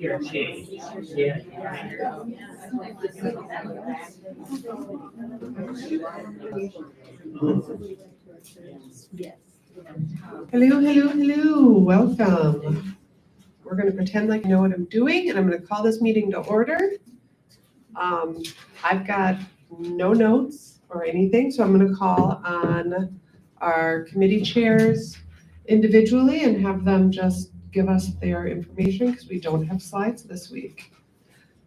Here, change. Hello, hello, hello. Welcome. We're going to pretend like I know what I'm doing, and I'm going to call this meeting to order. I've got no notes or anything, so I'm going to call on our committee chairs individually and have them just give us their information because we don't have slides this week.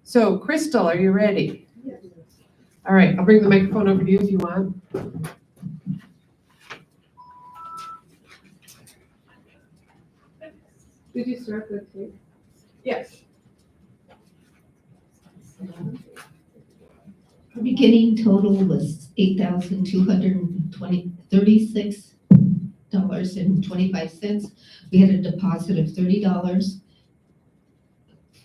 So, Crystal, are you ready? Yes. All right, I'll bring the microphone over to you if you want. Did you start the tape? Yes. Our beginning total was $8,236.25. We had a deposit of $30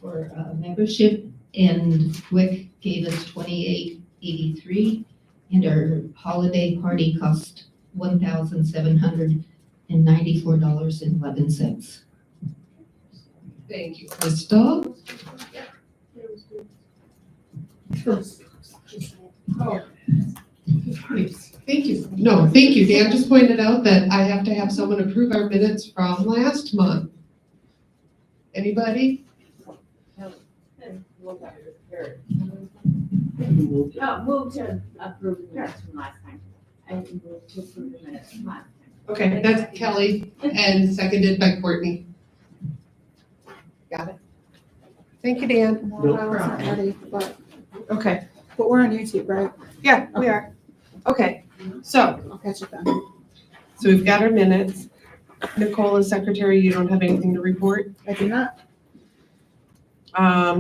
for membership, and WIC gave us $28.83, and our holiday party cost $1,794.11. Thank you, Crystal. Oh. Thank you. No, thank you. Dan just pointed out that I have to have someone approve our minutes from last month. Anybody? Move to approve the minutes from last time. I move to approve the minutes from last time. Okay, that's Kelly and seconded by Courtney. Got it. Thank you, Dan. No, I wasn't ready, but Okay. we're on YouTube, right? Yeah, we are. Okay, so I'll catch it then. we've got our minutes. Nicole is secretary. You don't have anything to report? I do not.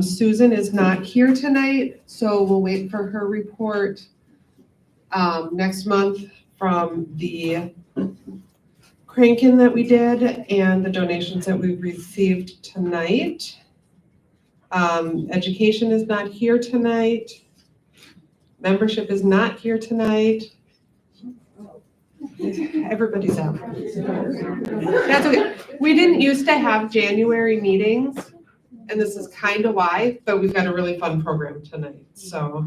Susan is not here tonight, so we'll wait for her report next month from the cranking that we did and the donations that we've received tonight. Education is not here tonight. Membership is not here tonight. Everybody's out. That's okay. We didn't used to have January meetings, and this is kind of why, but we've got a really fun program tonight, so.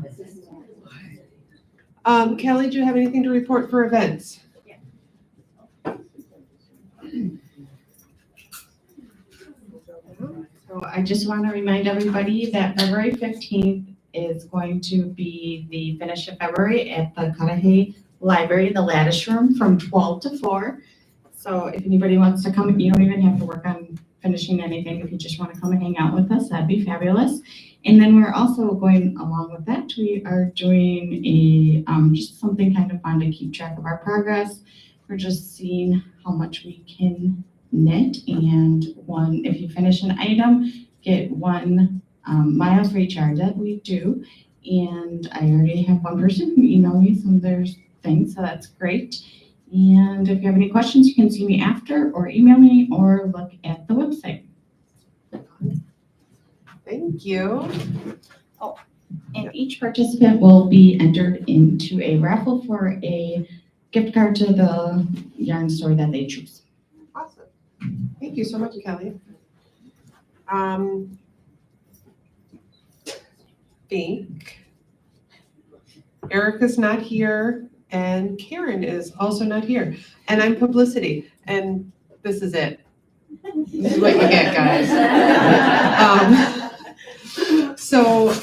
Kelly, do you have anything to report for events? So I just want to remind everybody that February 15th is going to be the finish of February at the Cudahy Library, the Lattice Room, from 12 to 4. So if anybody wants to come, you don't even have to work on finishing anything. If you just want to come and hang out with us, that'd be fabulous. And then we're also going along with that. We are doing a just something kind of fun to keep track of our progress. We're just seeing how much we can knit, and if you finish an item, get 1 mile for each yard that we do. And I already have one person who emailed me some of their things, so that's great. And if you have any questions, you can see me after, or email me, or look at the website. Thank you. And each participant will be entered into a raffle for a gift card to the yarn store that they choose. Awesome. Thank you so much, Kelly. Think Erica's not here, and Karen is also not here, and I'm publicity, and this is it. This is what you get, guys. So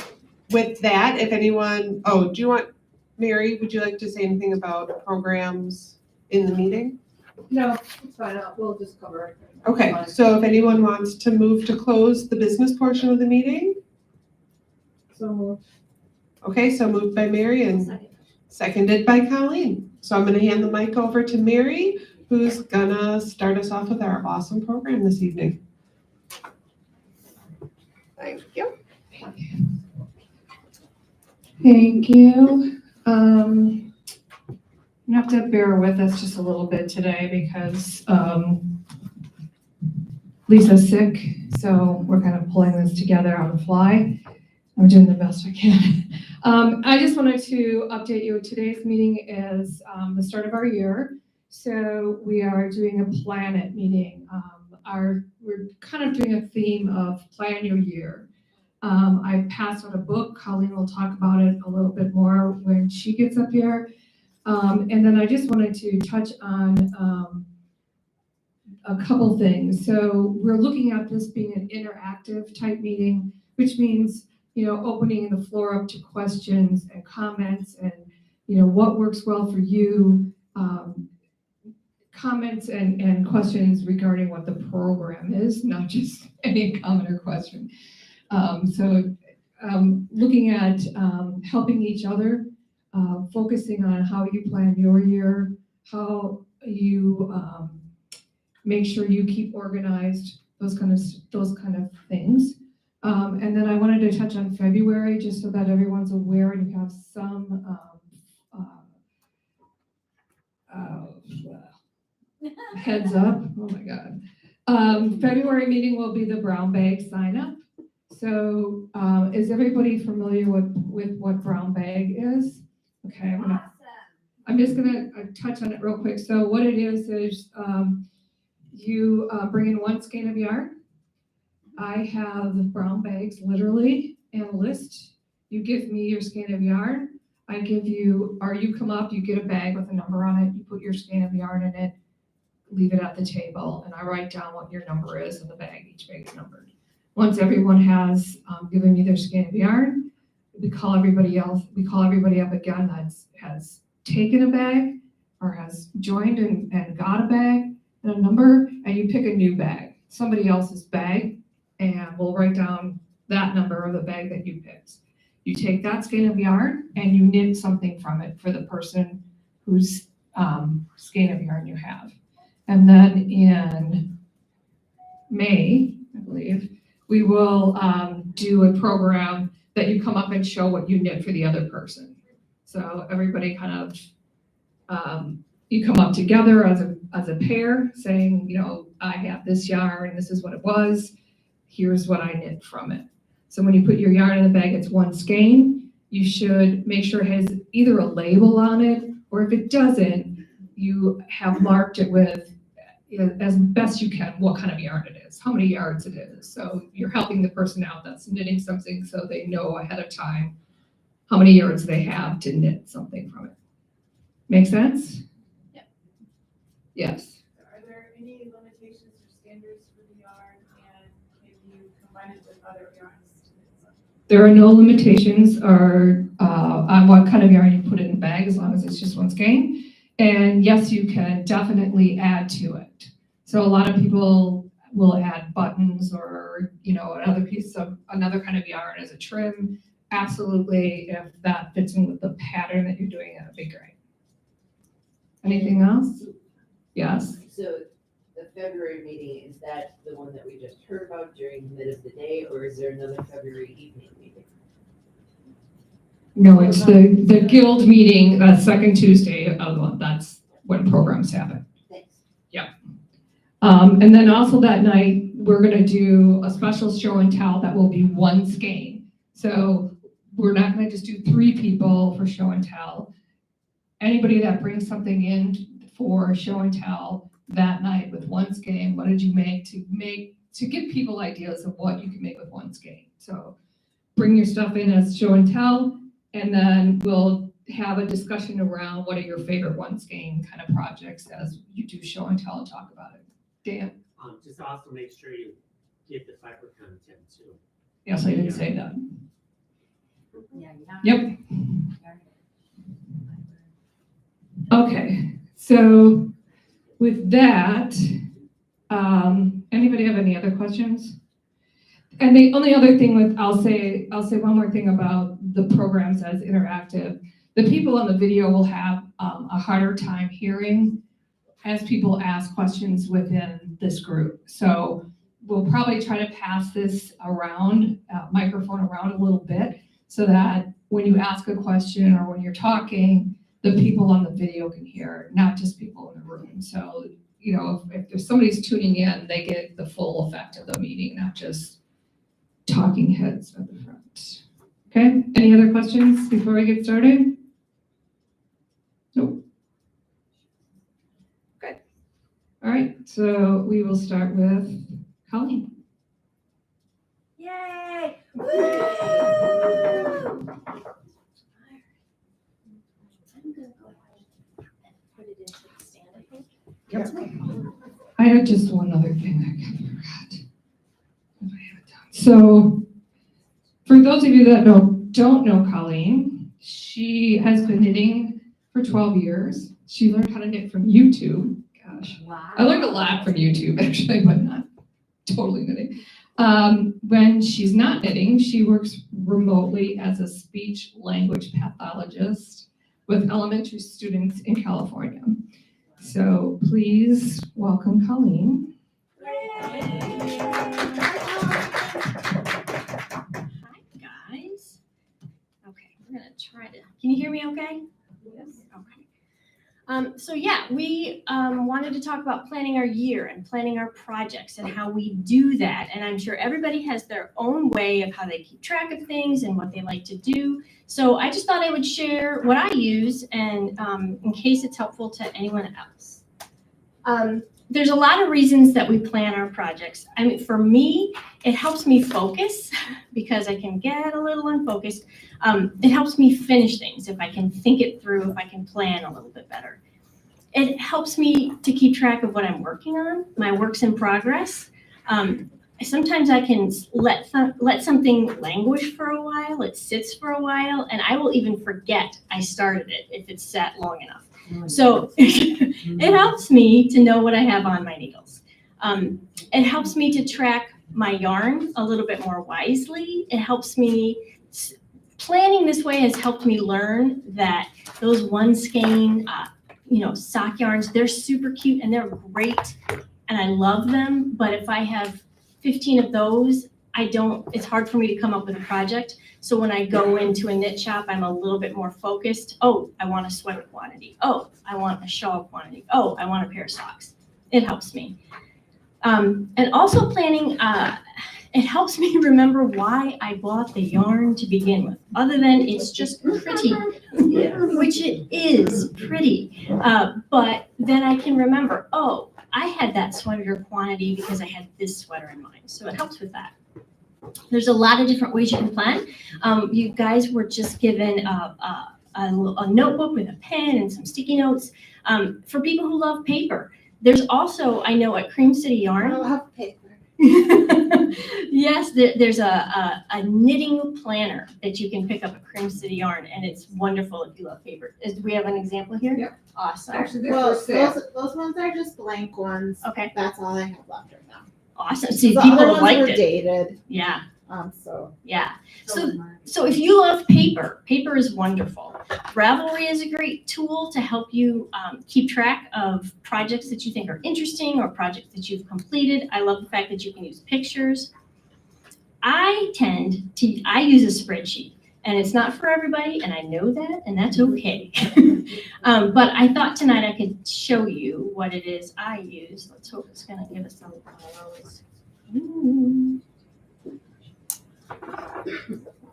with that, if anyone, do you want, Mary, would you like to say anything about programs in the meeting? No, it's fine. We'll just cover it. Okay, so if anyone wants to move to close the business portion of the meeting? So Okay, so moved by Mary and seconded by Colleen. So I'm gonna hand the mic over to Mary, who's gonna start us off with our awesome program this evening. Thank you. Thank you. You have to bear with us just a little bit today because Lisa's sick, so we're kind of pulling this together on the fly. I'm doing the best I can. I just wanted to update you. Today's meeting is the start of our year. So we are doing a planet meeting. we're kind of doing a theme of plan your year. I passed out a book. Colleen will talk about it a little bit more when she gets up here. And then I just wanted to touch on a couple things. So we're looking at this being an interactive type meeting, which means, opening the floor up to questions and comments and, what works well for you, comments and questions regarding what the program is, not just any comment or question. Looking at helping each other, focusing on how you plan your year, how you make sure you keep organized, those kind of things. And then I wanted to touch on February, just so that everyone's aware and you have some heads up. Oh my God. February meeting will be the brown bag sign up. So is everybody familiar with what brown bag is? Okay, I'm just gonna touch on it real quick. So what it is you bring in one skein of yarn. I have brown bags literally and a list. You give me your skein of yarn. I give you, or you come up, you get a bag with a number on it. You put your skein of yarn in it, leave it at the table, and I write down what your number is in the bag. Each bag is numbered. Once everyone has given me their skein of yarn, we call everybody up again that has taken a bag or has joined and got a bag and a number, and you pick a new bag, somebody else's bag, and we'll write down that number of the bag that you picked. You take that skein of yarn and you knit something from it for the person whose skein of yarn you have. And then in May, I believe, we will do a program that you come up and show what you knit for the other person. So everybody kind of, you come up together as a pair saying, I have this yarn, this is what it was, here's what I knit from it. So when you put your yarn in the bag, it's one skein. You should make sure it has either a label on it, or if it doesn't, you have marked it with, as best you can, what kind of yarn it is, how many yards it is. So you're helping the person out that's knitting something so they know ahead of time how many yards they have to knit something from it. Make sense? Yep. Yes. Are there any limitations or standards for the yarn, and can you combine it with other yarns to knit something? There are no limitations on what kind of yarn you put in the bag, as long as it's just one skein. And yes, you can definitely add to it. So a lot of people will add buttons or, another kind of yarn as a trim. Absolutely, if that fits in with the pattern that you're doing, that would be great. Anything else? Yes. So the February meeting, is that the one that we just heard about during the mid of the day, or is there another February evening meeting? No, it's the guild meeting, that second Tuesday of the month. That's when programs happen. Thanks. And then also that night, we're gonna do a special show and tell that will be one skein. So we're not gonna just do 3 people for show and tell. Anybody that brings something in for show and tell that night with one skein, what did you make to give people ideas of what you can make with one skein. So bring your stuff in as show and tell, and then we'll have a discussion around what are your favorite one skein kind of projects as you do show and tell and talk about it. Dan? Just also make sure you get the fiber content too. Yes, I did say that. Yeah, Yep. Okay, so with that, anybody have any other questions? And the only other thing I'll say one more thing about the programs as interactive. The people on the video will have a harder time hearing as people ask questions within this group. So we'll probably try to pass this around, microphone around a little bit, so that when you ask a question or when you're talking, the people on the video can hear, not just people in the room. So, if somebody's tuning in, they get the full effect of the meeting, not just talking heads at the front. Okay, any other questions before we get started? Nope. Good. All right, so we will start with Colleen. Yay! Woo! I'm gonna go ahead and put it into the stand, I think. I had just one other thing I kind of forgot. If I have it down. So, for those of you that don't know Colleen, she has been knitting for 12 years. She learned how to knit from YouTube. Gosh, Wow. I learned a lot from YouTube actually, but not totally knitting. When she's not knitting, she works remotely as a speech language pathologist with elementary students in California. So please welcome Colleen. Hi, guys. Okay, we're gonna try to, can you hear me okay? Yes. Okay. So yeah, we wanted to talk about planning our year and planning our projects and how we do that. And I'm sure everybody has their own way of how they keep track of things and what they like to do. So I just thought I would share what I use and in case it's helpful to anyone else. There's a lot of reasons that we plan our projects. I mean, for me, it helps me focus because I can get a little unfocused. It helps me finish things if I can think it through, if I can plan a little bit better. It helps me to keep track of what I'm working on, my works in progress. Sometimes I can let something languish for a while, it sits for a while, and I will even forget I started it if it's sat long enough. So it helps me to know what I have on my needles. It helps me to track my yarn a little bit more wisely. It helps me, planning this way has helped me learn that those one skein, sock yarns, they're super cute and they're great and I love them. But if I have 15 of those, it's hard for me to come up with a project. So when I go into a knit shop, I'm a little bit more focused. Oh, I want a sweater quantity. Oh, I want a shawl quantity. Oh, I want a pair of socks. It helps me. And also planning, it helps me remember why I bought the yarn to begin with, other than it's just pretty, which it is pretty. But then I can remember, oh, I had that sweater quantity because I had this sweater in mind. So it helps with that. There's a lot of different ways you can plan. You guys were just given a notebook with a pen and some sticky notes. For people who love paper, there's also, I know at Cream City Yarn. I love paper. Yes, there's a knitting planner that you can pick up at Cream City Yarn, and it's wonderful if you love paper. Do we have an example here? Yep. Awesome. Actually, Well, those ones are just blank ones. Okay, That's all I have left right now. awesome. See, The people other have ones were liked it. dated, Yeah, so. yeah. So if you love paper, paper is wonderful. Ravelry is a great tool to help you keep track of projects that you think are interesting or projects that you've completed. I love the fact that you can use pictures. I use a spreadsheet, and it's not for everybody, and I know that, and that's okay. But I thought tonight I could show you what it is I use. Let's hope it's gonna give us some those.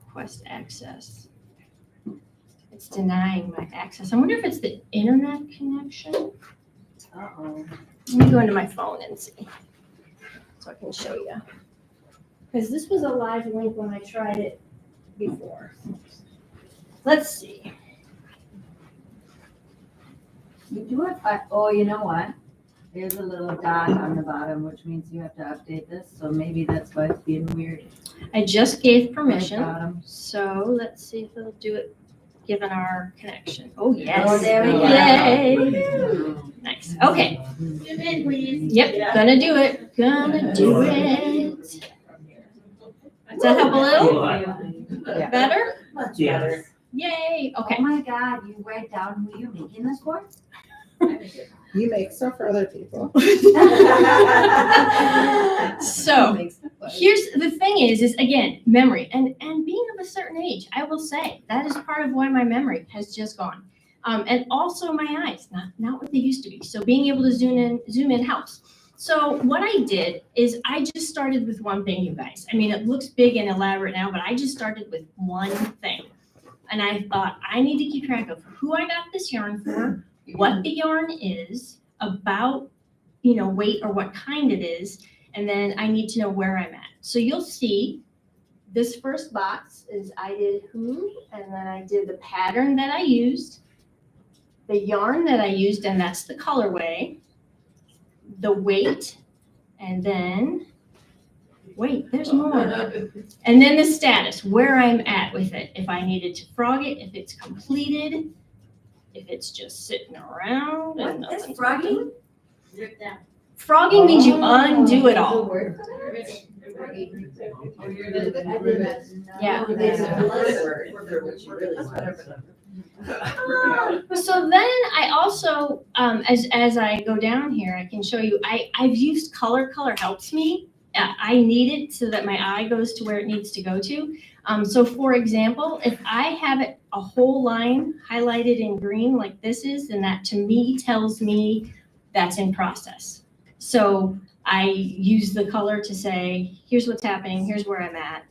Request access. It's denying my access. I wonder if it's the internet connection. Uh-oh. Let me go into my phone and see, so I can show you. Because this was a live link when I tried it before. Let's see. You do it, you know what? There's a little dot on the bottom, which means you have to update this, so maybe that's why it's being weird. I just gave permission, Bottom. so let's see if it'll do it given our connection. Oh, yes. Oh, there we go. Yay. Nice. Okay. Zoom in, please. Yep, gonna do it. Gonna do it. Does that help a little? Yeah. Better? Much Yes. better. Yay. Okay. Oh my God, you write down who you're making this for? You make stuff for other people. So here's the thing is again, memory and being of a certain age, I will say that is part of why my memory has just gone. And also my eyes, not what they used to be. So being able to zoom in helps. So what I did is I just started with one thing, you guys. I mean, it looks big and elaborate now, but I just started with one thing. And I thought I need to keep track of who I got this yarn for, what the yarn is, about, weight or what kind it is, and then I need to know where I'm at. So you'll see this first box is I did who, and then I did the pattern that I used, the yarn that I used, and that's the colorway, the weight, and then, wait, there's more. And then the status, where I'm at with it. If I needed to frog it, if it's completed, if it's just sitting around. and What is nothing's frogging? Frogging means you undo it all. Yeah. There's another word for what you really want. So then I also, as I go down here, I can show you, I've used color. Color helps me. I need it so that my eye goes to where it needs to go to. So for example, if I have it a whole line highlighted in green like this is, then that to me tells me that's in process. So I use the color to say, here's what's happening, here's where I'm at.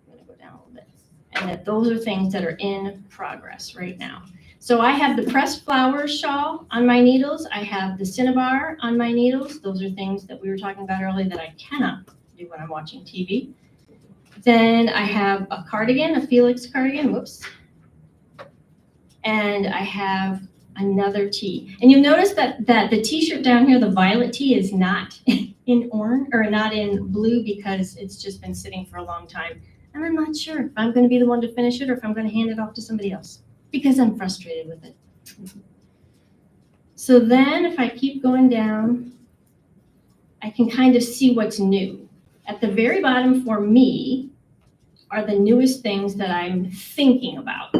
I'm gonna go down a little bit. And that those are things that are in progress right now. So I have the pressed flowers shawl on my needles. I have the cinnabar on my needles. Those are things that we were talking about earlier that I cannot do when I'm watching TV. Then I have a cardigan, a Felix cardigan, whoops. And I have another tee. And you'll notice that the t-shirt down here, the violet tee, is not in orange or not in blue because it's just been sitting for a long time. And I'm not sure if I'm going to be the one to finish it or if I'm going to hand it off to somebody else because I'm frustrated with it. So then if I keep going down, I can kind of see what's new. At the very bottom for me are the newest things that I'm thinking about.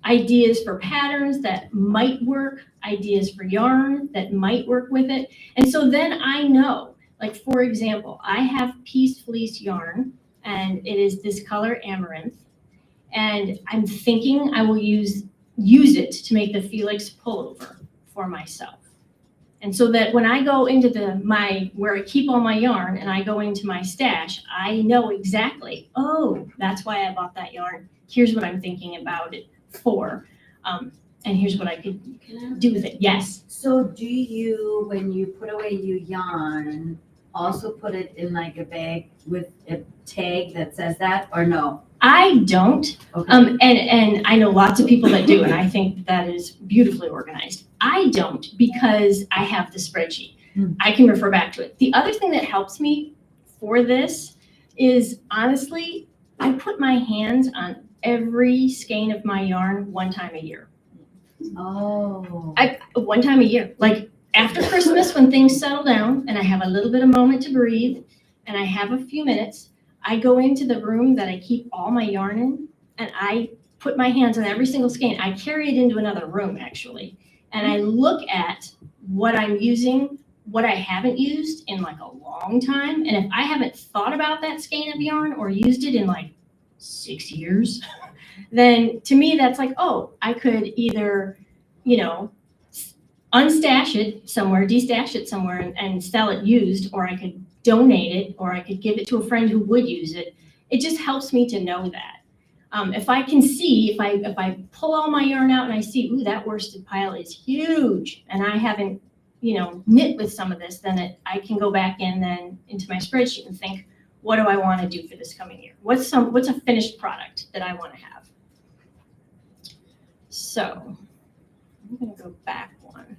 Ideas for patterns that might work, ideas for yarn that might work with it. And so then I know, like for example, I have piece fleece yarn and it is this color amaranth. And I'm thinking I will use it to make the Felix pullover for myself. And so that when I go into where I keep all my yarn and I go into my stash, I know exactly, oh, that's why I bought that yarn. Here's what I'm thinking about it for. And here's what I could do with it. Yes. So do you, when you put away your yarn, also put it in like a bag with a tag that says that, or no? I don't. Okay. And I know lots of people that do, and I think that is beautifully organized. I don't because I have the spreadsheet. I can refer back to it. The other thing that helps me for this is honestly, I put my hands on every skein of my yarn one time a year. Oh. One time a year. Like after Christmas when things settle down and I have a little bit of moment to breathe and I have a few minutes, I go into the room that I keep all my yarn in and I put my hands on every single skein. I carry it into another room actually. And I look at what I'm using, what I haven't used in like a long time. And if I haven't thought about that skein of yarn or used it in like 6 years, then to me that's like, oh, I could either, unstash it somewhere, destash it somewhere and sell it used, or I could donate it, or I could give it to a friend who would use it. It just helps me to know that. If I can see, if I pull all my yarn out and I see, ooh, that worsted pile is huge, and I haven't, knit with some of this, then I can go back in then into my spreadsheet and think, what do I want to do for this coming year? What's a finished product that I want to have? So I'm going to go back one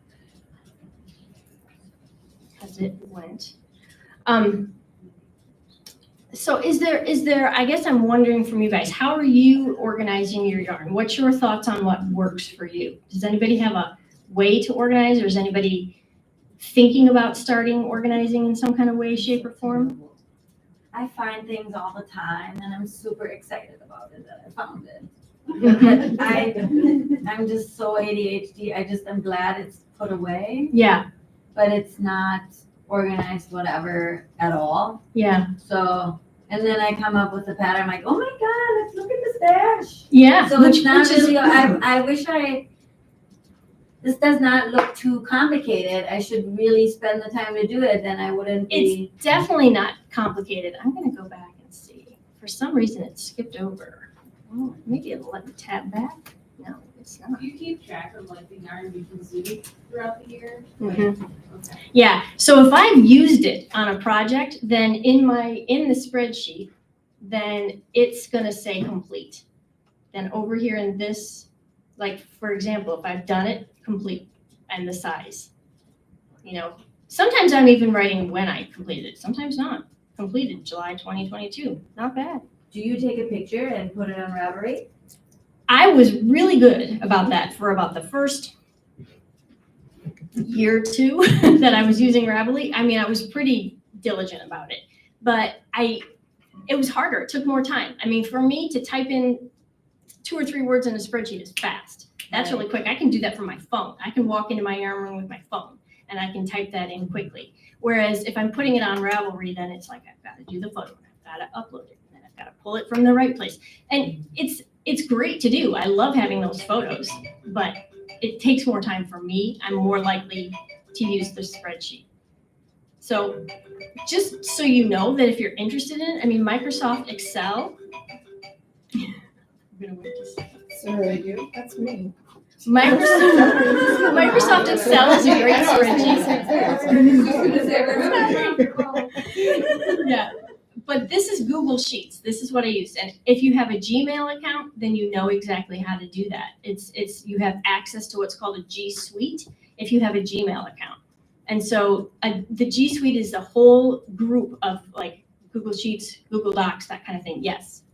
because it went. So is there, I guess I'm wondering from you guys, how are you organizing your yarn? What's your thoughts on what works for you? Does anybody have a way to organize, or is anybody thinking about starting organizing in some kind of way, shape, or form? I find things all the time and I'm super excited about it that I found it. I'm just so ADHD. I'm glad it's put away, Yeah, but it's not organized whatever at all. yeah, So, and then I come up with a pattern, I'm like, oh my God, let's look at the stash. yeah. So it's not really, I wish this does not look too complicated. I should really spend the time to do it, then I wouldn't be. It's definitely not complicated. I'm gonna go back and see. For some reason, it skipped over. Oh, maybe it'll let me tab back. No, It's not. Do you keep track of like the yarn you consume throughout the year? Mhm. Okay. Yeah, so if I've used it on a project, then in the spreadsheet, then it's gonna say complete. Then over here in this, like, for example, if I've done it, complete, and the size. You know, sometimes I'm even writing when I completed it, sometimes not. Completed July 2022, not bad. Do you take a picture and put it on Ravelry? I was really good about that for about the first year or two that I was using Ravelry. I mean, I was pretty diligent about it, but it was harder. It took more time. I mean, for me to type in 2 or 3 words in a spreadsheet is fast. That's really quick. I can do that from my phone. I can walk into my yarn room with my phone and I can type that in quickly. Whereas if I'm putting it on Ravelry, then it's like I've got to do the photo, I've got to upload it, and then I've got to pull it from the right place. And it's great to do. I love having those photos, but it takes more time for me. I'm more likely to use the spreadsheet. So just so you know that if you're interested in it, I mean, Microsoft Excel. I'm gonna wait to see. Sorry, that's me. Microsoft Excel is a great spreadsheet. Yeah, but this is Google Sheets. This is what I use. And if you have a Gmail account, then you know exactly how to do that. You have access to what's called a G Suite if you have a Gmail account. And so the G Suite is a whole group of like Google Sheets, Google Docs, that kind of thing. Yes.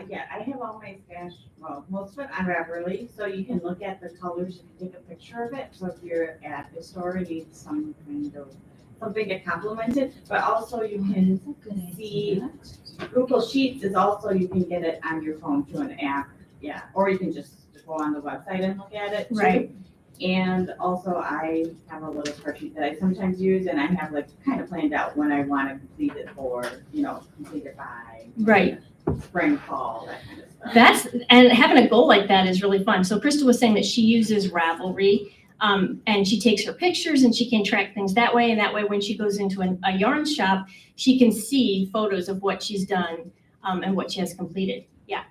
Yeah, I have all my stash, well, most of it on Ravelry, so you can look at the colors and take a picture of it. So if you're at the store and need some kind of something to complement it, but also you can see Google Sheets is also, you can get it on your phone through an app. Yeah, or you can just go on the website and look at it. Right. And also I have a little spreadsheet that I sometimes use, and I have like kind of planned out when I want to complete it for, complete it by. Right. Spring, fall, that kind of stuff. And having a goal like that is really fun. So Krista was saying that she uses Ravelry, and she takes her pictures and she can track things that way. And that way, when she goes into a yarn shop, she can see photos of what she's done and what she has completed. Yeah.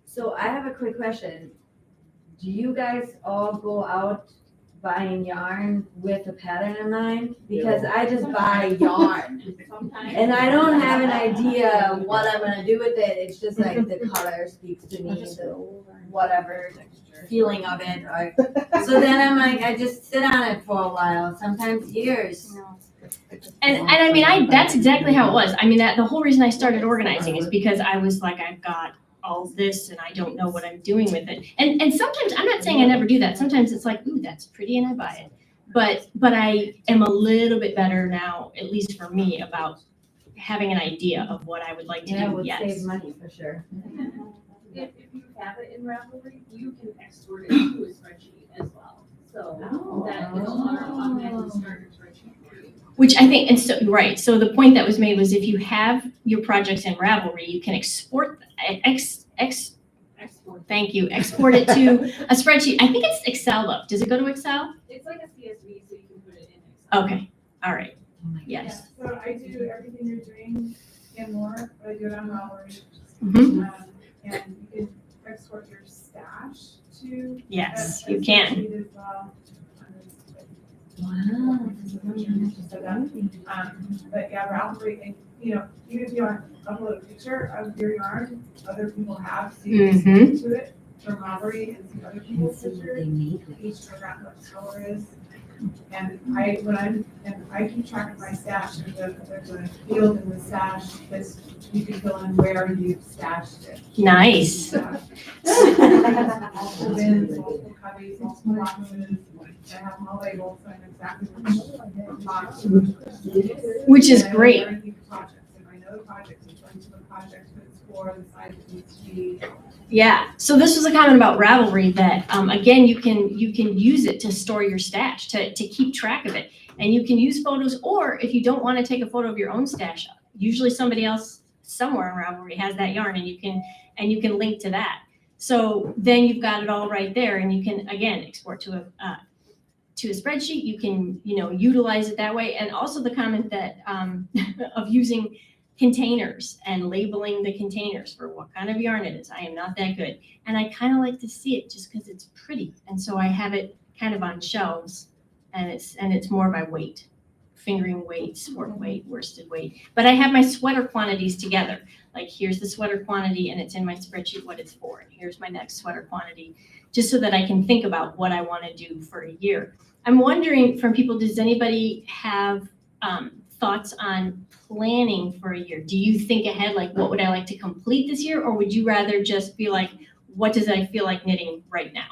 So I have a quick question. Do you guys all go out buying yarn with a pattern in mind? Because I just buy yarn and I don't have an idea what I'm gonna do with it. It's just like the color speaks to me, the whatever feeling of it. So then I'm like, I just sit on it for a while, sometimes years. And I mean, that's exactly how it was. I mean, the whole reason I started organizing is because I was like, I've got all this and I don't know what I'm doing with it. And sometimes, I'm not saying I never do that. Sometimes it's like, ooh, that's pretty and I buy it. But I am a little bit better now, at least for me, about having an idea of what I would like to Yeah, it do. would Yes. save money for sure. If you have it in Ravelry, you can export it to a spreadsheet as well. So that it'll automatically start your spreadsheet for you. Which I think, and so, right, so the point that was made was if you have your projects in Ravelry, you can export, Export. thank you, export it to a spreadsheet. I think it's Excel though. Does it go to Excel? It's like a CSV, so you can put it in Excel. Okay, all right, yes. Yeah, so I do everything you're doing and more, but I do it on Ravelry. Mhm. And you can export your stash to. Yes, a you can. spreadsheet as well. Wow. But yeah, Ravelry, and, even if you want to upload a picture of your yarn, other people have, so you can Mhm. stick to it from Ravelry and see other people's pictures. Each figure out what the color is. And I keep track of my stash, and there's a field in the stash that you can fill in where you've stashed it. Nice. Multiple bins, multiple cubbies, multiple boxes, I have them all labeled, so I know exactly which box. Which is And I know great. where to keep projects. If I know the project, it's going to the project, but it's for the size it needs to be. Yeah, so this was a comment about Ravelry that, again, you can use it to store your stash, to keep track of it. And you can use photos, or if you don't want to take a photo of your own stash, usually somebody else somewhere in Ravelry has that yarn and you can link to that. So then you've got it all right there and you can, again, export to a spreadsheet. You can, utilize it that way. And also the comment that, of using containers and labeling the containers for what kind of yarn it is. I am not that good. And I kind of like to see it just because it's pretty. And so I have it kind of on shelves and it's more by weight, fingering weight, sport weight, worsted weight. But I have my sweater quantities together. Like here's the sweater quantity and it's in my spreadsheet what it's for. And here's my next sweater quantity, just so that I can think about what I want to do for a year. I'm wondering from people, does anybody have thoughts on planning for a year? Do you think ahead, like what would I like to complete this year? Or would you rather just be like, what does I feel like knitting right now?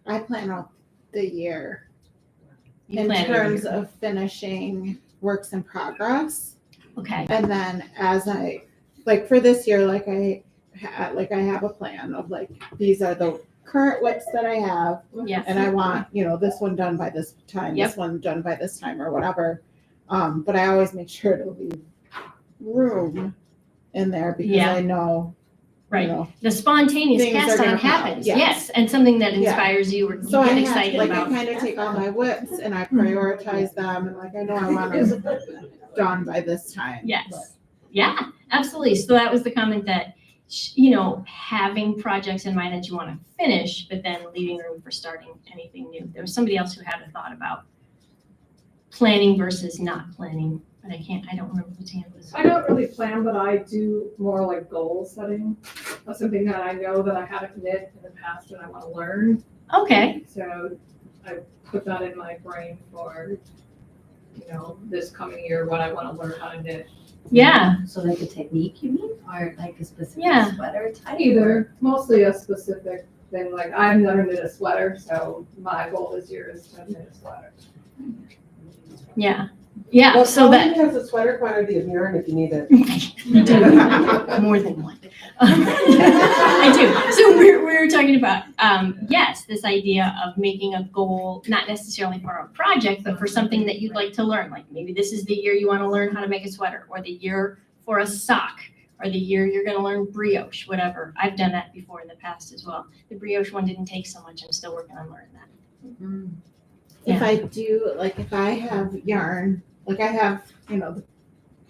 I plan out the year You in plan your terms year. of finishing works in progress. Okay, And then as I, like for this year, like I have a plan of like, these are the current whips that I have. yes. And I want, this one done by this time, Yep. this one done by this time or whatever. But I always make sure to leave room in there because Yeah. I know, Right. you know. The spontaneous Things are cast gonna on come out, happens, yes. yes, and something that Yeah. inspires you or you So I get have, excited like, about. I kind of take all my whips and I prioritize them and like, I know I want them done by this time. Yes, yeah, absolutely. So that was the comment that, having projects in mind that you want to finish, but then leaving room for starting anything new. There was somebody else who had a thought about planning versus not planning, but I don't remember what hand was. I don't really plan, but I do more like goal setting of something that I know that I haven't knit in the past and I want to learn. Okay, So I put that in my brain for, this coming year, what I want to learn how to knit. yeah, So like a technique, you mean, or like a specific Yeah. sweater type? Either, mostly a specific thing, like I've never knit a sweater, so my goal this year is to knit a sweater. yeah, yeah, Well, so that. Colleen has a sweater quantity of yarn if you need it. More than one. I do. So we're talking about, yes, this idea of making a goal, not necessarily for a project, but for something that you'd like to learn. Like maybe this is the year you want to learn how to make a sweater, or the year for a sock, or the year you're going to learn brioche, whatever. I've done that before in the past as well. The brioche one didn't take so much. I'm still working on learning that. If I do, like, if I have yarn, like I have, the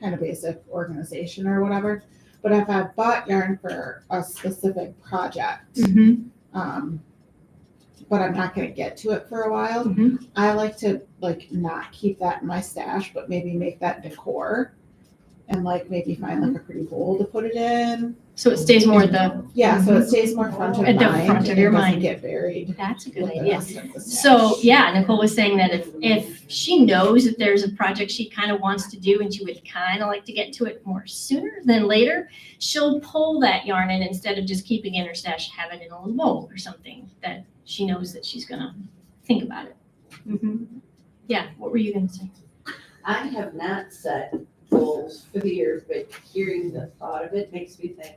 kind of basic organization or whatever, but if I've bought yarn for a specific project, but I'm not gonna get to it for a while, Mhm. I like to, like, not keep that in my stash, but maybe make that decor. And like maybe find like a pretty bowl to put it in. So it stays more at the, Yeah, so it stays more front of At the mind. front of and your it doesn't mind. get buried. that's a good with the idea. rest of the So, stash. yeah, Nicole was saying that if she knows that there's a project she kind of wants to do and she would kind of like to get to it more sooner than later, she'll pull that yarn and instead of just keeping it in her stash, have it in a little bowl or something that she knows that she's gonna think about it. Yeah, what were you gonna say? I have not set goals for the year, but hearing the thought of it makes me think,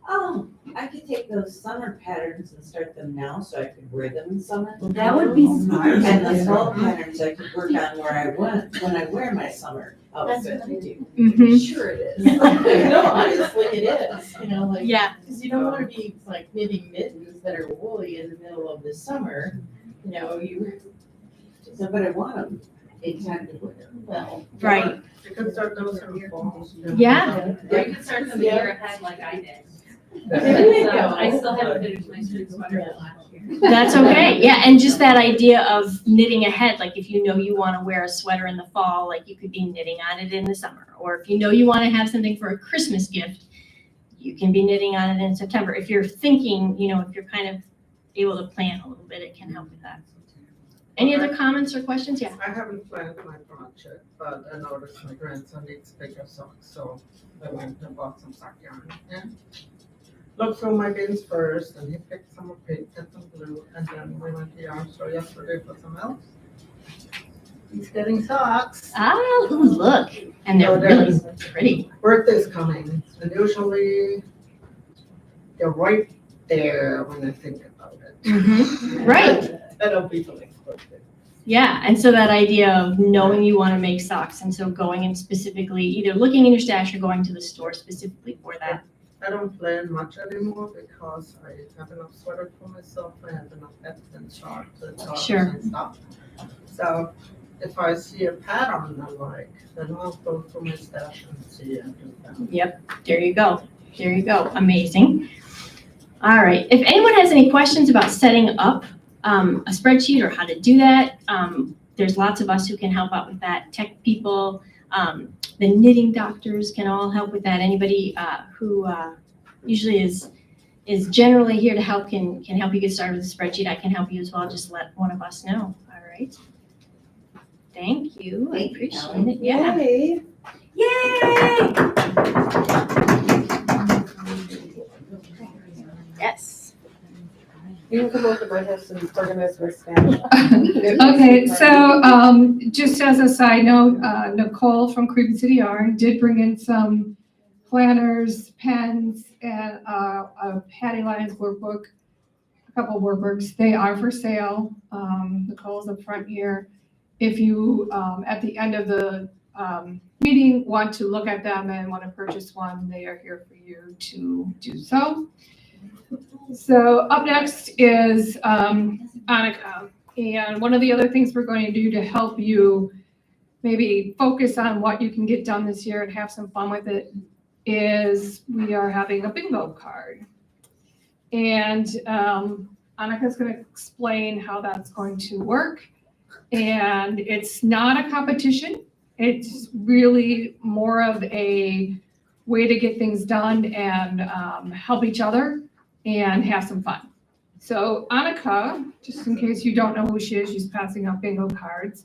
oh, I could take those summer patterns and start them now so I could wear them in summer. That would be smart. And the fall patterns I could work on where I want, when I wear my summer outfit. Sure it is. No, honestly, it is, Yeah, because you don't want to be like knitting mittens that are woolly in the middle of the summer, So, but I want them in time to wear. well. right, You could start those in the fall. yeah, Or you could start them a year ahead like I did. There you So go. I still haven't finished my spring sweater from last year. that's okay. Yeah, and just that idea of knitting ahead, like if you know you want to wear a sweater in the fall, like you could be knitting on it in the summer. Or if you know you want to have something for a Christmas gift, you can be knitting on it in September. If you're thinking, if you're kind of able to plan a little bit, it can help with that. Any other comments or questions? Yeah. I haven't planned my project, but I noticed my grandson needs bigger socks, so I went and bought some sock yarn. And looked through my bins first, and he picked some of pink and some blue, and then we went to yarn store yesterday for some else. He's getting socks. Ah, ooh, look, and they're really pretty. Birthday's coming, and usually they're right there when I think about it. Right. That'll be the next birthday. Yeah, and so that idea of knowing you want to make socks, and so going and specifically either looking in your stash or going to the store specifically for that. I don't plan much anymore because I have enough sweaters for myself, I have enough hats and shorts and tops Sure. and stuff. So if I see a pattern I like, then I'll go through my stuff and see and do that. There you go. There you go. Amazing. All right. If anyone has any questions about setting up a spreadsheet or how to do that, there's lots of us who can help out with that. Tech people, the knitting doctors can all help with that. Anybody who usually is generally here to help can help you get started with the spreadsheet. I can help you as well. Just let one of us know. All right. Thank you. I appreciate it. Yeah. Yay. Yay! Yes. You can come over, might have some organized my staff. Okay, so just as a side note, Nicole from Creek City Yarn did bring in some planners, pens, and a Patty Lyons workbook, a couple workbooks. They are for sale. Nicole's up front here. If you, at the end of the meeting, want to look at them and want to purchase one, they are here for you to do so. So up next is Anika. And one of the other things we're going to do to help you maybe focus on what you can get done this year and have some fun with it is we are having a bingo card. And Anika's going to explain how that's going to work. And it's not a competition. It's really more of a way to get things done and help each other and have some fun. So Anika, just in case you don't know who she is, she's passing out bingo cards.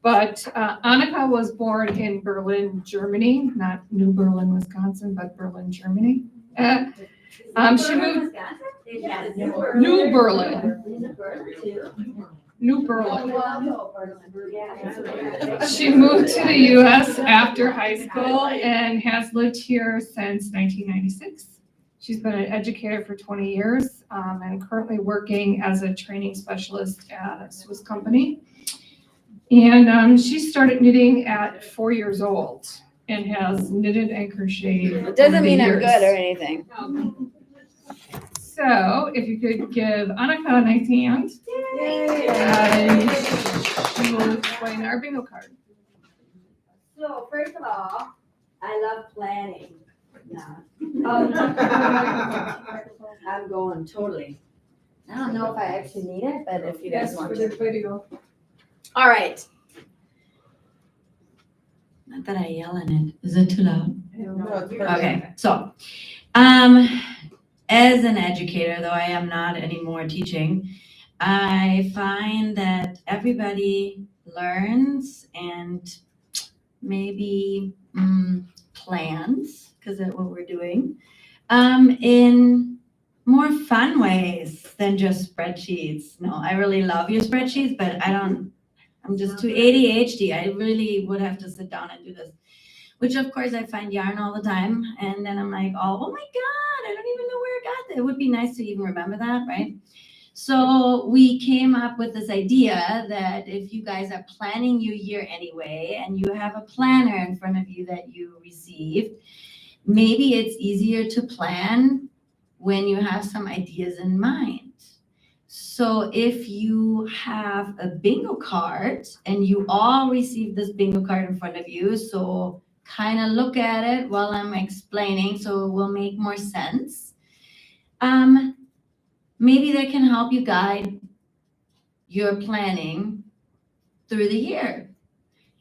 But Anika was born in Berlin, Germany, not New Berlin, Wisconsin, but Berlin, Germany. She moved New Berlin. New Berlin. She moved to the U.S. after high school and has lived here since 1996. She's been an educator for 20 years and currently working as a training specialist at a Swiss company. And she started knitting at 4 years old and has knitted and crocheted. It doesn't mean I'm years. good or anything. So if you could give Anika a nice hand. Yay! And she will explain our bingo card. So first of all, I love planning. Yeah. I'm going totally. I don't know if I actually need it, but if you guys want to. video. All right. Not that I yell in it. Is it too loud? Okay, so, as an educator, though I am not anymore teaching, I find that everybody learns and maybe plans, because that's what we're doing, in more fun ways than just spreadsheets. No, I really love your spreadsheets, but I'm just too ADHD. I really would have to sit down and do this, which of course I find yarn all the time. And then I'm like, oh my God, I don't even know where I got that. It would be nice to even remember that, right? So we came up with this idea that if you guys are planning your year anyway, and you have a planner in front of you that you received, maybe it's easier to plan when you have some ideas in mind. So if you have a bingo card and you all receive this bingo card in front of you, so kind of look at it while I'm explaining so it will make more sense. Maybe that can help you guide your planning through the year.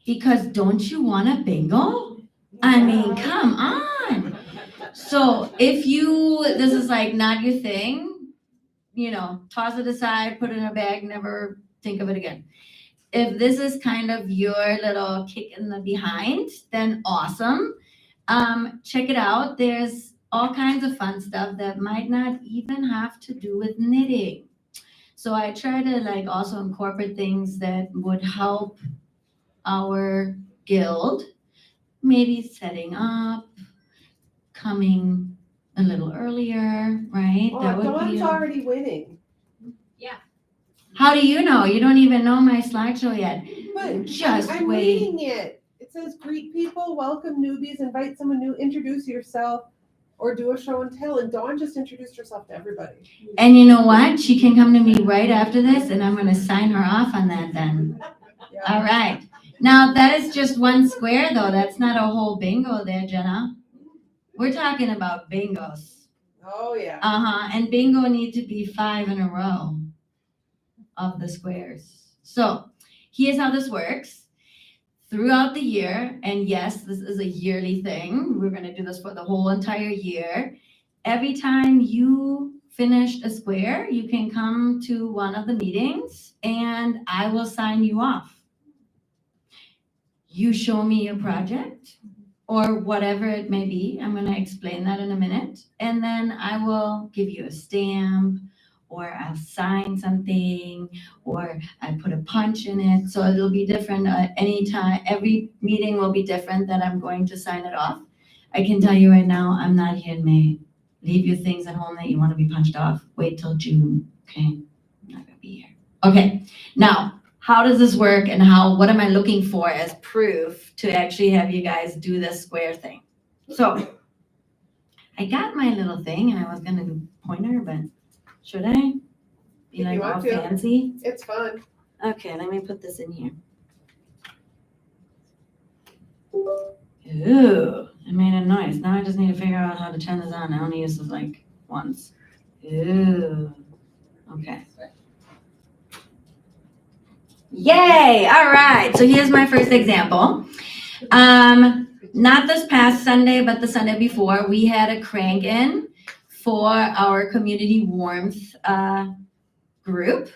Because don't you want a bingo? I mean, come on. So if this is like not your thing, toss it aside, put it in a bag, never think of it again. If this is kind of your little kick in the behind, then awesome. Check it out. There's all kinds of fun stuff that might not even have to do with knitting. So I try to also incorporate things that would help our guild, maybe setting up, coming a little earlier, right? Oh, That would Dawn's be already winning. How do you know? You don't even know my slideshow yet. But Just I'm wait. reading it. It says greet people, welcome newbies, invite someone new, introduce yourself, or do a show and tell. And Dawn just introduced herself to everybody. And you know what? She can come to me right after this and I'm going to sign her off on that then. All right. Now, that is just one square though. That's not a whole bingo there, Jenna. We're talking about bingos. Oh, yeah. Uh-huh. And bingo need to be 5 in a row of the squares. So here's how this works. Throughout the year, and yes, this is a yearly thing. We're gonna do this for the whole entire year. Every time you finished a square, you can come to one of the meetings and I will sign you off. You show me your project or whatever it may be. I'm gonna explain that in a minute. And then I will give you a stamp or I'll sign something or I put a punch in it. So it'll be different anytime. Every meeting will be different that I'm going to sign it off. I can tell you right now, I'm not here in May. Leave your things at home that you want to be punched off. Wait till June, okay? I'm not gonna be here. Okay, now, how does this work and what am I looking for as proof to actually have you guys do this square thing? So, I got my little thing and I was gonna do pointer, but should I be If like you all want to. fancy? It's fun. Okay, let me put this in here. Ooh, I made a noise. Now I just need to figure out how to turn this on. I only use this like once. Ooh, okay. Yay, all right. So here's my first example. Not this past Sunday, but the Sunday before, we had a crank in for our community warmth group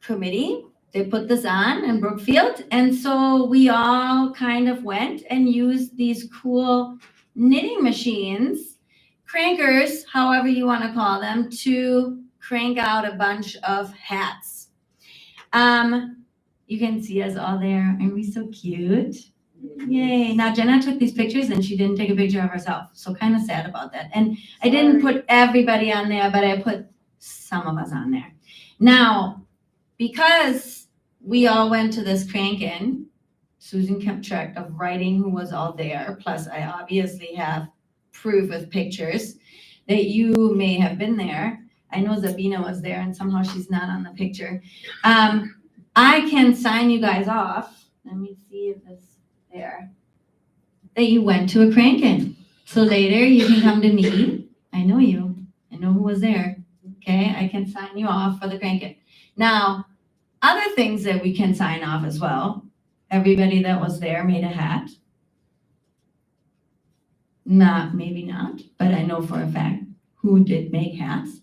committee. They put this on in Brookfield. And so we all kind of went and used these cool knitting machines, crankers, however you want to call them, to crank out a bunch of hats. You can see us all there. Aren't we so cute? Yay. Now, Jenna took these pictures and she didn't take a picture of herself. So kind of sad about that. And I didn't put everybody on there, but I put some of us on there. Now, because we all went to this crank-in, Susan kept track of writing who was all there. Plus, I obviously have proof with pictures that you may have been there. I know Zabina was there and somehow she's not on the picture. I can sign you guys off. Let me see if it's there. That you went to a crank-in. So later you can come to me. I know you. I know who was there. Okay, I can sign you off for the crank-in. Now, other things that we can sign off as well. Everybody that was there made a hat. Maybe not, but I know for a fact who did make hats.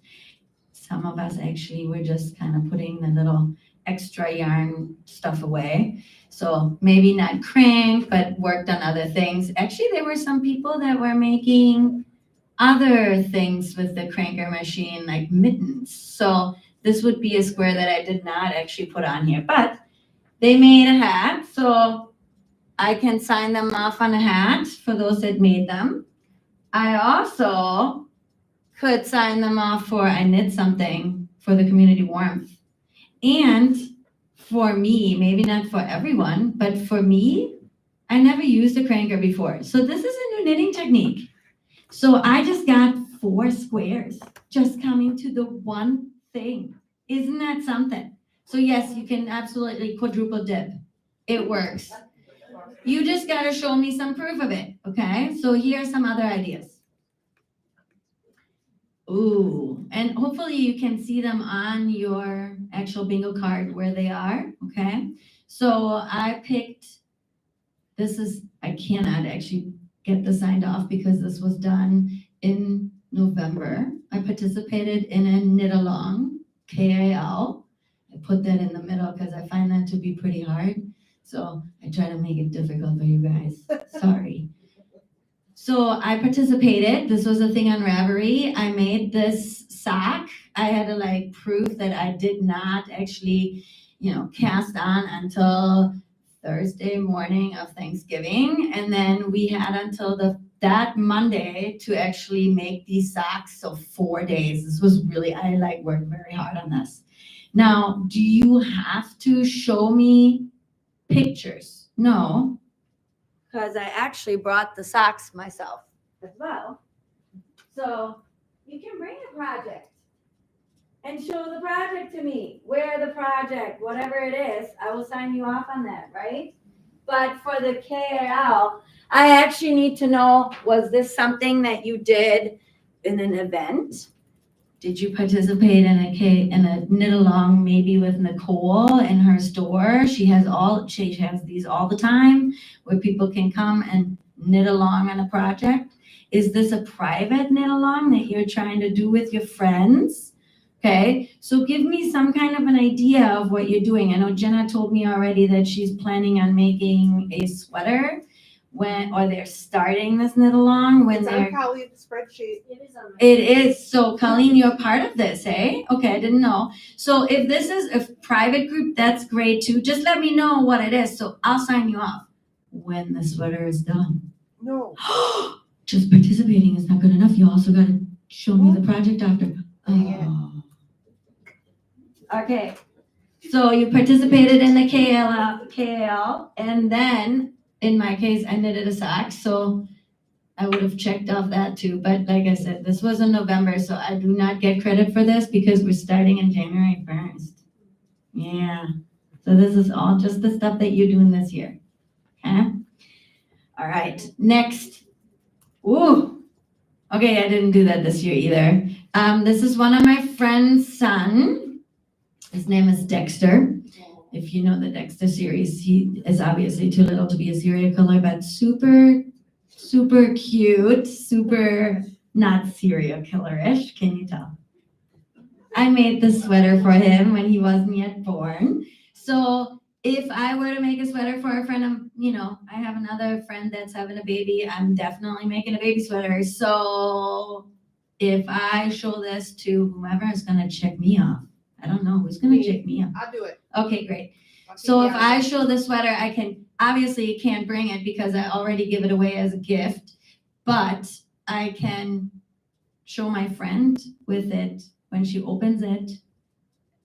Some of us actually were just kind of putting the little extra yarn stuff away. So maybe not crank, but worked on other things. Actually, there were some people that were making other things with the cranker machine, like mittens. So this would be a square that I did not actually put on here, but they made a hat. So I can sign them off on a hat for those that made them. I also could sign them off for I knit something for the community warmth. And for me, maybe not for everyone, but for me, I never used a cranker before. So this is a new knitting technique. So I just got 4 squares just coming to the one thing. Isn't that something? So yes, you can absolutely quadruple dip. It works. You just got to show me some proof of it, okay? So here are some other ideas. Ooh, and hopefully you can see them on your actual bingo card where they are, okay? So I picked, I cannot actually get this signed off because this was done in November. I participated in a knit along, KAL. I put that in the middle because I find that to be pretty hard. So I try to make it difficult for you guys. Sorry. So I participated. This was a thing on Ravelry. I made this sock. I had to prove that I did not actually, cast on until Thursday morning of Thanksgiving. And then we had until that Monday to actually make these socks. So 4 days. This was really, I worked very hard on this. Now, do you have to show me pictures? No. Because I actually brought the socks myself as well. So you can bring a project and show the project to me. Where the project, whatever it is, I will sign you off on that, right? But for the KAL, I actually need to know, was this something that you did in an event? Did you participate in a knit along maybe with Nicole in her store? She has these all the time where people can come and knit along on a project. Is this a private knit along that you're trying to do with your friends? Okay, so give me some kind of an idea of what you're doing. I know Jenna told me already that she's planning on making a sweater or they're starting this knit along when It's they're. on Colleen's spreadsheet. It is. So Colleen, you're part of this, eh? Okay, I didn't know. So if this is a private group, that's great too. Just let me know what it is, so I'll sign you off when the sweater is done. No. Just participating is not good enough. You also got to show me the project after. Oh. Okay, So you participated in the KAL, and then in my case, I knitted a sock. So I would have checked off that too. But like I said, this was in November, so I do not get credit for this because we're starting in January 1st. Yeah. So this is all just the stuff that you're doing this year. Okay? All right. Next. Ooh. Okay, I didn't do that this year either. This is one of my friend's son. His name is Dexter. If you know the Dexter series, he is obviously too little to be a serial killer, but super cute, super not serial killer-ish. Can you tell? I made the sweater for him when he wasn't yet born. So if I were to make a sweater for a friend, I have another friend that's having a baby, I'm definitely making a baby sweater. So if I show this to whomever is going to check me off, I don't know who's going to check me off. I'll do it. Okay, great. So if I show the sweater, I can, obviously can't bring it because I already give it away as a gift, but I can show my friend with it when she opens it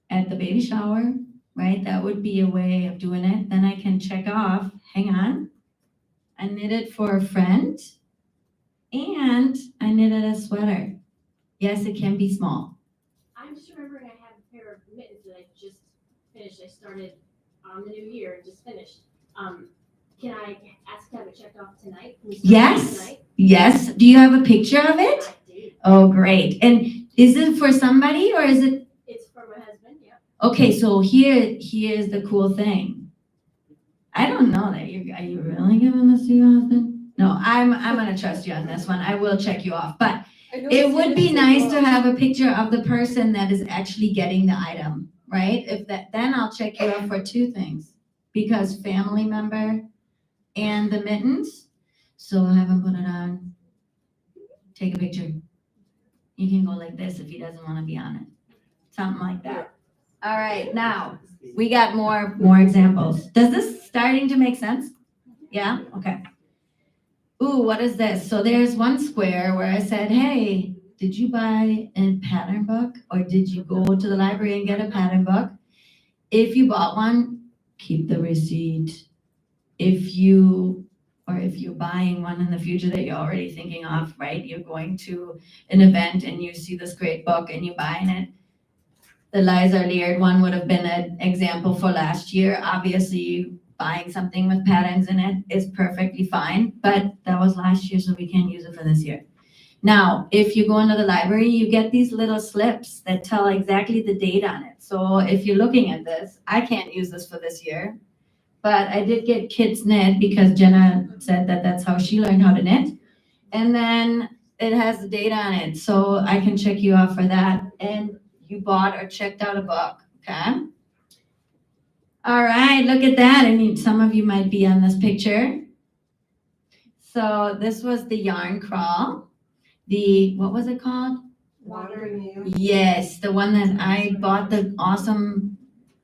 at the baby shower, right? That would be a way of doing it. Then I can check off, hang on, I knit it for a friend and I knitted a sweater. Yes, it can be small. I'm just remembering I have a pair of mittens that I just finished. I started on the new year and just finished. Can I ask to have it checked off tonight? Can we start Yes. tonight? Yes. Do you have a picture of it? I do. Oh, great. And is it for somebody or is it? It's for my husband, yeah. Okay, so here's the cool thing. I don't know that are you really giving this to your husband? No, I'm gonna trust you on this one. I will check you off, but it would be nice to have a picture of the person that is actually getting the item, right? Then I'll check you off for two things, because family member and the mittens. So I'll have him put it on. Take a picture. You can go like this if he doesn't want to be on it. Something like that. All right, now we got more examples. Does this starting to make sense? Yeah? Okay. Ooh, what is this? So there's one square where I said, hey, did you buy a pattern book or did you go to the library and get a pattern book? If you bought one, keep the receipt. If you're buying one in the future that you're already thinking of, right? You're going to an event and you see this great book and you're buying it. The Liza Leard one would have been an example for last year. Obviously, buying something with patterns in it is perfectly fine, but that was last year, so we can't use it for this year. Now, if you go into the library, you get these little slips that tell exactly the date on it. So if you're looking at this, I can't use this for this year, but I did get Kids Knit because Jenna said that that's how she learned how to knit. And then it has the date on it, so I can check you off for that. And you bought or checked out a book, okay? All right, look at that. Some of you might be on this picture. So this was the yarn crawl. What was it called? Wandering you. Yes, the one that I bought the awesome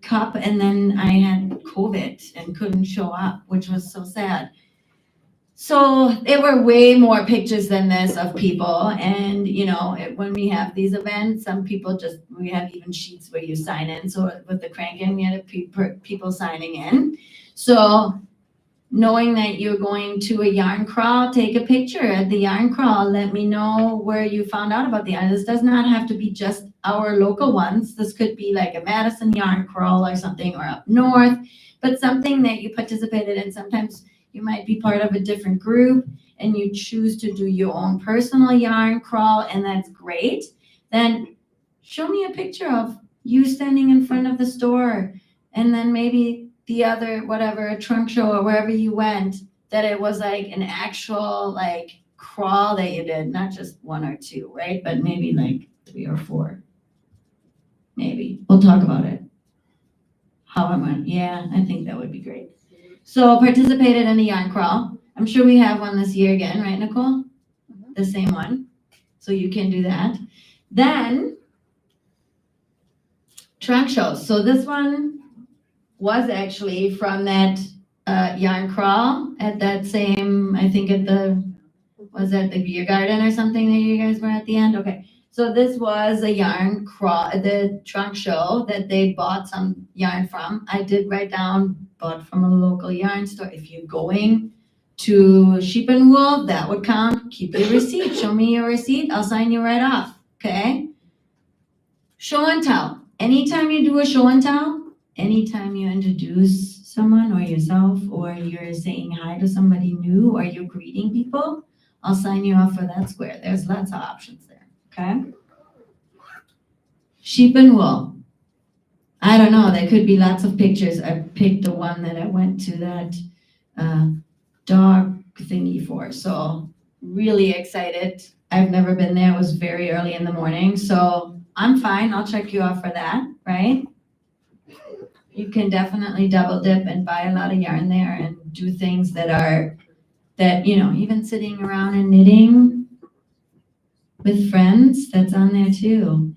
cup and then I had COVID and couldn't show up, which was so sad. So there were way more pictures than this of people. And, when we have these events, we have even sheets where you sign in. So with the cranking, we had people signing in. So knowing that you're going to a yarn crawl, take a picture at the yarn crawl. Let me know where you found out about the yarn. This does not have to be just our local ones. This could be like a Madison yarn crawl or something, or up north, but something that you participated in. Sometimes you might be part of a different group and you choose to do your own personal yarn crawl, and that's great. Then show me a picture of you standing in front of the store, and then maybe the other, whatever, a trunk show or wherever you went, that it was like an actual like crawl that you did, not just one or two, right? But maybe like 3 or 4. Maybe. We'll talk about it. How am I? Yeah, I think that would be great. So participated in a yarn crawl. I'm sure we have one this year again, right, Nicole? The same one. So you can do that. Then trunk shows. So this one was actually from that yarn crawl at that same, I think at the, was that the beer garden or something that you guys were at the end? Okay. So this was a yarn crawl, the trunk show that they bought some yarn from. I did write down, bought from a local yarn store. If you're going to Sheep and Wool, that would count. Keep your receipt. Show me your receipt. I'll sign you right off. Okay. Show and tell. Anytime you do a show and tell, anytime you introduce someone or yourself, or you're saying hi to somebody new, or you're greeting people, I'll sign you off for that square. There's lots of options there, okay? Sheep and wool. I don't know, there could be lots of pictures. I picked the one that I went to that dog thingy for, so really excited. I've never been there. It was very early in the morning, so I'm fine. I'll check you off for that, right? You can definitely double dip and buy a lot of yarn there and do things that you know, even sitting around and knitting with friends, that's on there too.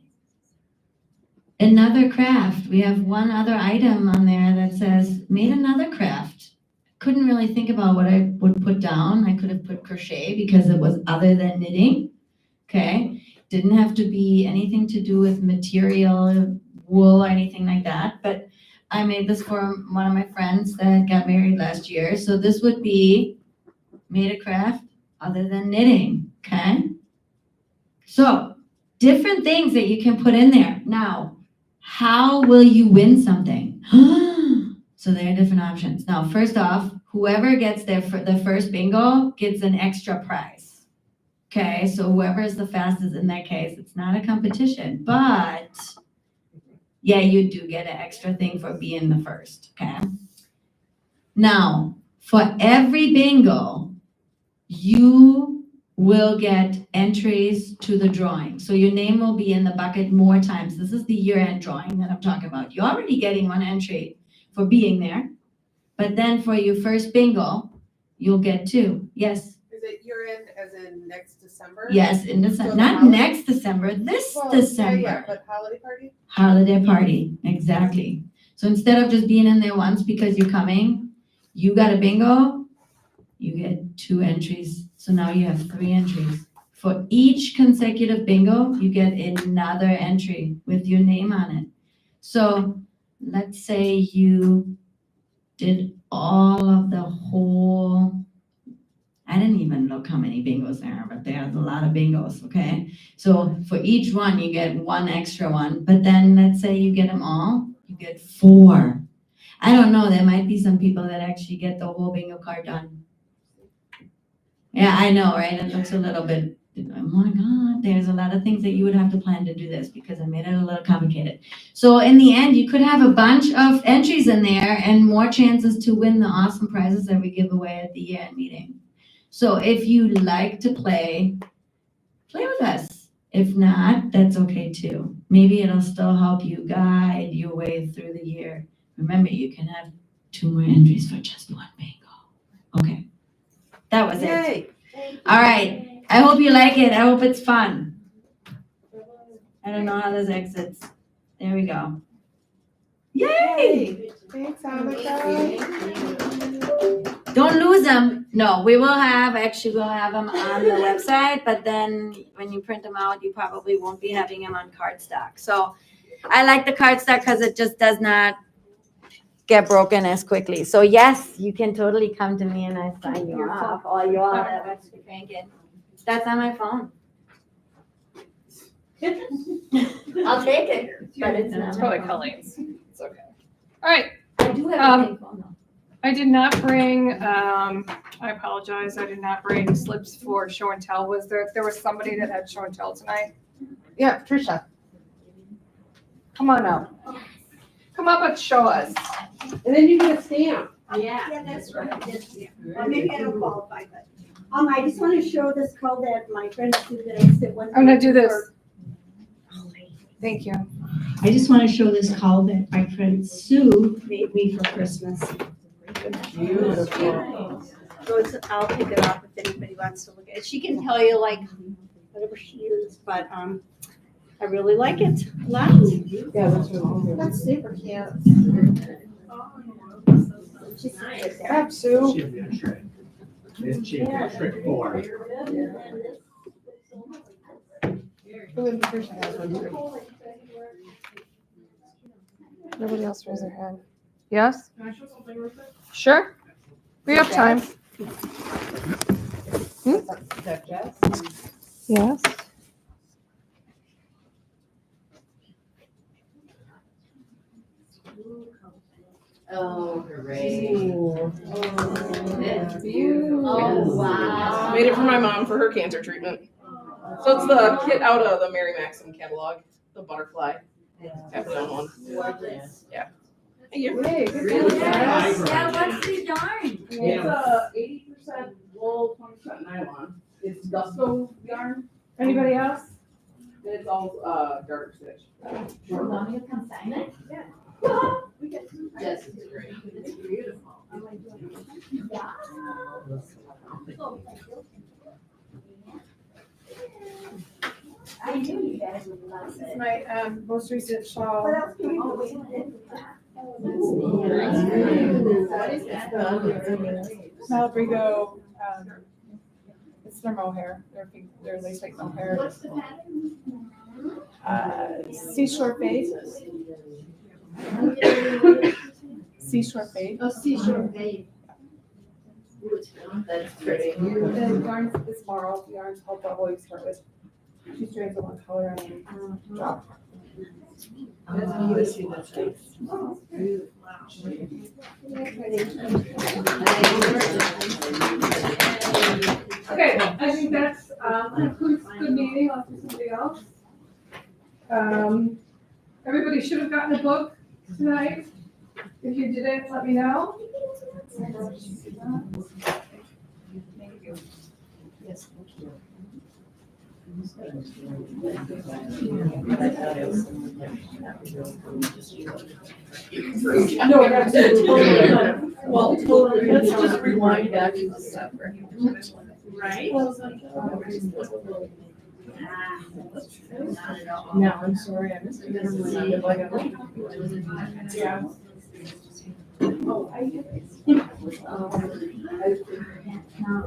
Another craft. We have one other item on there that says, made another craft. Couldn't really think about what I would put down. I could have put crochet because it was other than knitting. Okay. Didn't have to be anything to do with material, wool, or anything like that. But I made this for one of my friends that got married last year. So this would be made a craft other than knitting, okay? So different things that you can put in there. Now, how will you win something? So there are different options. Now, first off, whoever gets there for the first bingo gets an extra prize. Okay, so whoever is the fastest in that case, it's not a competition, but yeah, you do get an extra thing for being the first, okay? Now, for every bingo, you will get entries to the drawing. So your name will be in the bucket more times. This is the year-end drawing that I'm talking about. You're already getting 1 entry for being there, but then for your first bingo, you'll get 2. Yes? Is it year-end as in next December? Yes, in December, So not next December, this December. Yeah, but holiday party? Holiday party, exactly. So instead of just being in there once because you're coming, you got a bingo, you get 2 entries. So now you have 3 entries. For each consecutive bingo, you get another entry with your name on it. So let's say you did all of the whole, I didn't even look how many bingos there are, but there's a lot of bingos, okay? So for each one, you get 1 extra one, but then let's say you get them all, you get 4. I don't know, there might be some people that actually get the whole bingo card done. Yeah, I know, right? It looks a little bit, oh my God, there's a lot of things that you would have to plan to do this because I made it a little complicated. So in the end, you could have a bunch of entries in there and more chances to win the awesome prizes that we give away at the year-end meeting. So if you like to play with us. If not, that's okay too. Maybe it'll still help you guide your way through the year. Remember, you can have 2 more entries for just 1 bingo. Okay. That was it. All right. I hope you like it. I hope it's fun. I don't know how this exits. There we go. Yay! Thanks, Anika. Don't lose them. No, we'll have them on the website, but then when you print them out, you probably won't be having them on cardstock. So I like the cardstock because it just does not get broken as quickly. So yes, you can totally come to me and I sign you off. All you all have extra cranking. That's on my phone. I'll take it, but it's not. It's probably Colleen's. It's okay. All right. I do have a big phone though. I did not bring, I apologize, I did not bring slips for show and tell. There was somebody that had show and tell tonight? Yeah, Tricia. Come on up. Come up and show us. And then you get a stamp. Yeah. That's right. Well, maybe I don't qualify, but, I just want to show this call that my friend Sue that I sit one. I'm gonna do this. Thank you. I just want to show this call that my friend Sue made me for Christmas. Beautiful. So I'll take it off if anybody wants to look at it. She can tell you like whatever she uses, but, I really like it a lot. Yeah, that's really cool. That's super cute. Grab Sue. She'll be a trick. She'll be a trick for her. Tricia has one too. Nobody else raised their hand. Yes? Sure. We have time. Is that Jess? Yes. Oh, hooray. That's beautiful. Oh, wow. Made it for my mom for her cancer treatment. So it's the kit out of the Mary Maxim catalog, the butterfly. Have it on one. Yeah. Thank you. Hey, good Really job, nice. Jess. Yeah, what's the yarn? It's a 80% wool, 20% nylon. It's Gusto yarn, Anybody else? and it's all garter stitch. Want me to come sign it? Yes, it's great. It's beautiful. I knew you guys would love It's it. my most recent shawl. What else can we do? Malabrigo, it's their mohair, their lace-like mohair. Seashore fade. Seashore fade. Oh, seashore fade. That's pretty. The yarn is marl, the yarn's called double, you start with 2 strands of one color and then drop. Okay, I think that's, concludes the meeting, I'll do somebody else. Everybody should have gotten a book tonight. If you didn't, let me know. No, absolutely. Well, totally. Let's just rewind back to the separate. Right? No, I'm sorry, I missed it. Yeah.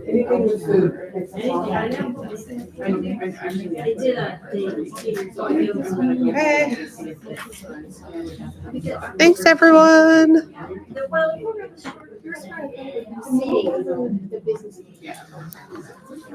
Anything with food. I did a thing. Okay. Thanks, everyone. Well, you're smart.